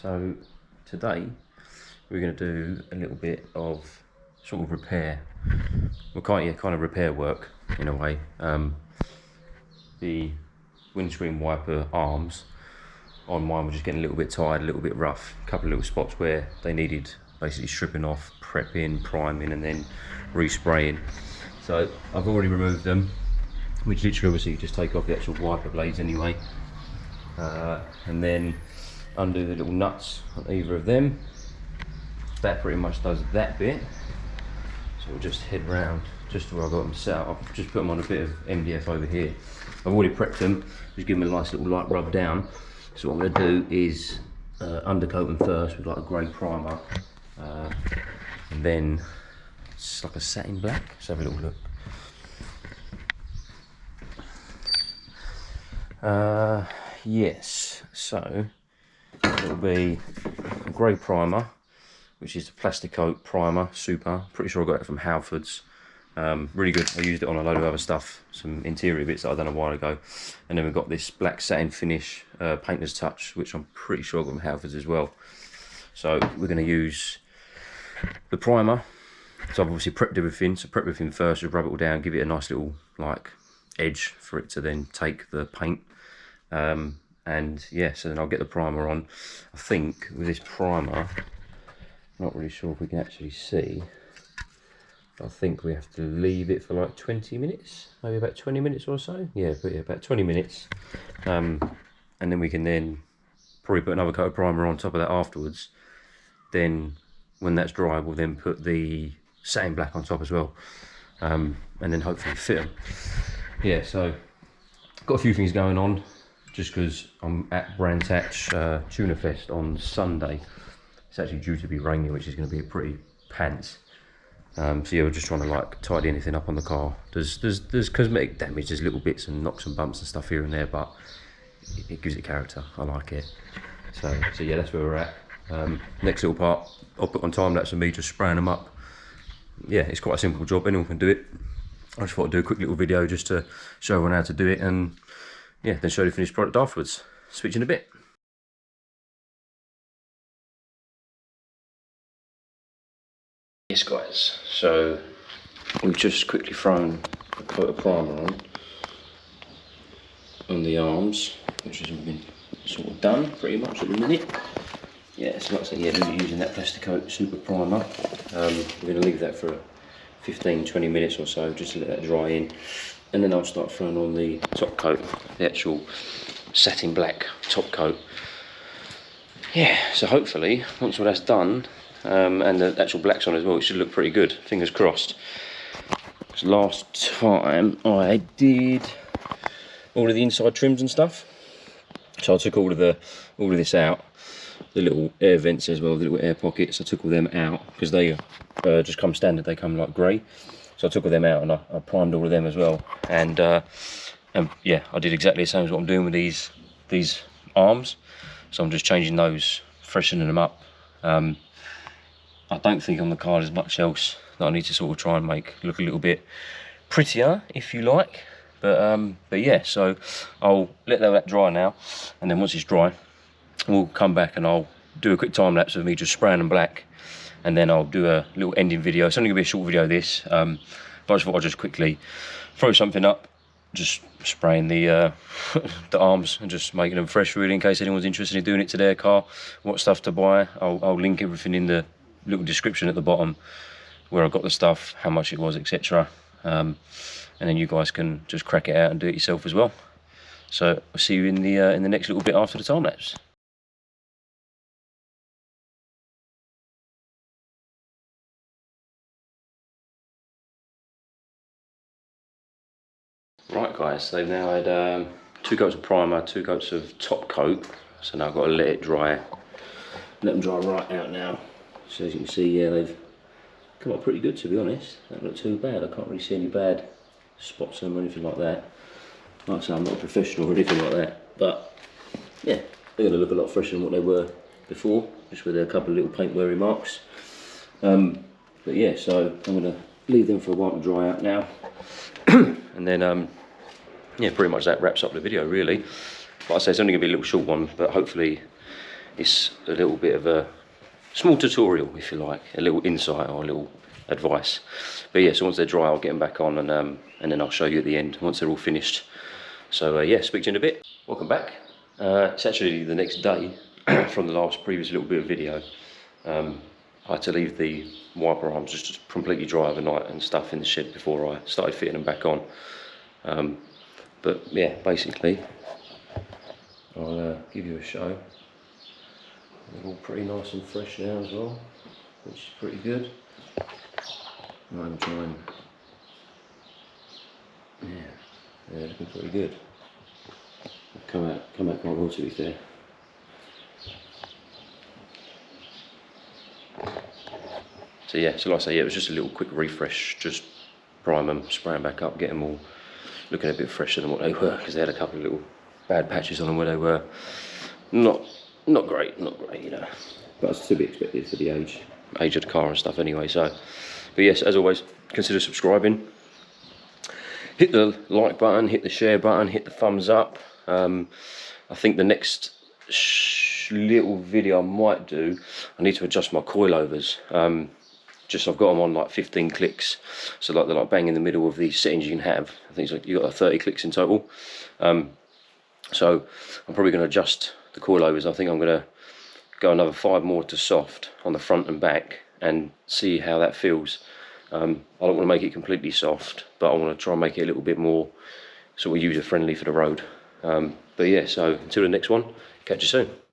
So today we're going to do a little bit of sort of repair. Well, kind of repair work in a way. The windscreen wiper arms on mine were just getting a little bit tired, a little bit rough. A couple of little spots where they needed basically stripping off, prepping, priming, and then respraying. So I've already removed them, which literally obviously you just take off the actual wiper blades anyway, and then undo the little nuts on either of them. That pretty much does that bit. So we'll just head round just to where I got them set up. I've just put them on a bit of MDF over here. I've already prepped them, just give them a nice little light rub down. So what I'm going to do is undercoat them first with like a grey primer, and then it's like a satin black. Let's have a little look. Yes, so it'll be a grey primer, which is the plastic coat primer, super. Pretty sure I got it from Halfords. Really good. I used it on a load of other stuff, some interior bits that I've done a while ago. And then we've got this black satin finish, painter's touch, which I'm pretty sure I got from Halfords as well. So we're going to use the primer. So I've obviously prepped everything. So prep everything first, just rub it all down, give it a nice little like edge for it to then take the paint. And yeah, so then I'll get the primer on. I think with this primer, not really sure if we can actually see. I think we have to leave it for like 20 minutes, maybe about 20 minutes or so. Yeah, but yeah, about 20 minutes. And then we can then probably put another coat of primer on top of that afterwards. Then when that's dry, we'll then put the satin black on top as well. And then hopefully fit them. Yeah, so got a few things going on just because I'm at Brands Hatch Tuna Fest on Sunday. It's actually due to be rainy, which is going to be a pretty pants. So yeah, we're just trying to like tidy anything up on the car. There's cosmetic damage, there's little bits and knocks and bumps and stuff here and there, but it gives it character. I like it. So yeah, that's where we're at. Next little part, I'll put on time lapse of me just spraying them up. Yeah, it's quite a simple job. Anyone can do it. I just thought I'd do a quick little video just to show everyone how to do it, and yeah, then show the finished product afterwards. Switch in a bit. Yes guys, so we've just quickly thrown a coat of primer on the arms, which has all been sort of done pretty much at the minute. Yeah, so like I say, yeah, we're using that plastic coat super primer. We're going to leave that for 15-20 minutes or so, just to let that dry in, and then I'll start throwing on the top coat, the actual satin black top coat. Yeah, so hopefully once all that's done, and the actual black's on as well, it should look pretty good, fingers crossed. Because last time I did all of the inside trims and stuff, so I took all of this out, the little air vents as well, the little air pockets, I took all them out because they just come standard, they come like grey. So I took all them out and I primed all of them as well, and yeah, I did exactly the same as what I'm doing with these arms. So I'm just changing those, freshening them up. I don't think on the car there's much else that I need to sort of try and make look a little bit prettier, if you like. But yeah, so I'll let that dry now, and then once it's dry, we'll come back and I'll do a quick time lapse of me just spraying them black, and then I'll do a little ending video. It's only gonna be a short video this, but I just thought I'd just quickly throw something up, just spraying the the arms and just making them fresh really, in case anyone's interested in doing it to their car, what stuff to buy. I'll link everything in the little description at the bottom, where I got the stuff, how much it was, etc. And then you guys can just crack it out and do it yourself as well. So I'll see you in the next little bit after the time lapse. Right guys, they've now had 2 coats of primer, 2 coats of top coat, so now I've got to let it dry, let them dry right out now. So as you can see, yeah, they've come up pretty good, to be honest. They don't look too bad. I can't really see any bad spots on them or anything like that. Like I say, I'm not a professional or anything like that, but yeah, they're going to look a lot fresher than what they were before, just with a couple of little paint weary marks. But yeah, so I'm going to leave them for a while to dry out now. And then yeah, pretty much that wraps up the video really. Like I say, it's only going to be a little short one, but hopefully it's a little bit of a small tutorial, if you like, a little insight or a little advice. But yeah, so once they're dry, I'll get them back on, and then I'll show you at the end once they're all finished. So yeah, speak to you in a bit. Welcome back. It's actually the next day from the previous little bit of video. I had to leave the wiper arms just completely dry overnight and stuff in the shed before I started fitting them back on. But yeah, basically, I'll give you a show. They're all pretty nice and fresh now as well, which is pretty good. I'm trying. Yeah, they're looking pretty good. They've come out quite well, to be fair. So yeah, so like I say, yeah, it was just a little quick refresh, just prime them, spray them back up, get them all looking a bit fresher than what they were, because they had a couple of little bad patches on them where they were not great, you know. But it's to be expected for the age of the car and stuff anyway. So, but yes, as always, consider subscribing. Hit the like button, hit the share button, hit the thumbs up. I think the next little video I might do, I need to adjust my coilovers. Just I've got them on like 15 clicks, so like they're like bang in the middle of the settings you can have. I think it's like you've got 30 clicks in total. So I'm probably going to adjust the coilovers. I think I'm going to go another 5 more to soft on the front and back and see how that feels. I don't want to make it completely soft, but I want to try and make it a little bit more sort of user friendly for the road. But yeah, so until the next one, catch you soon.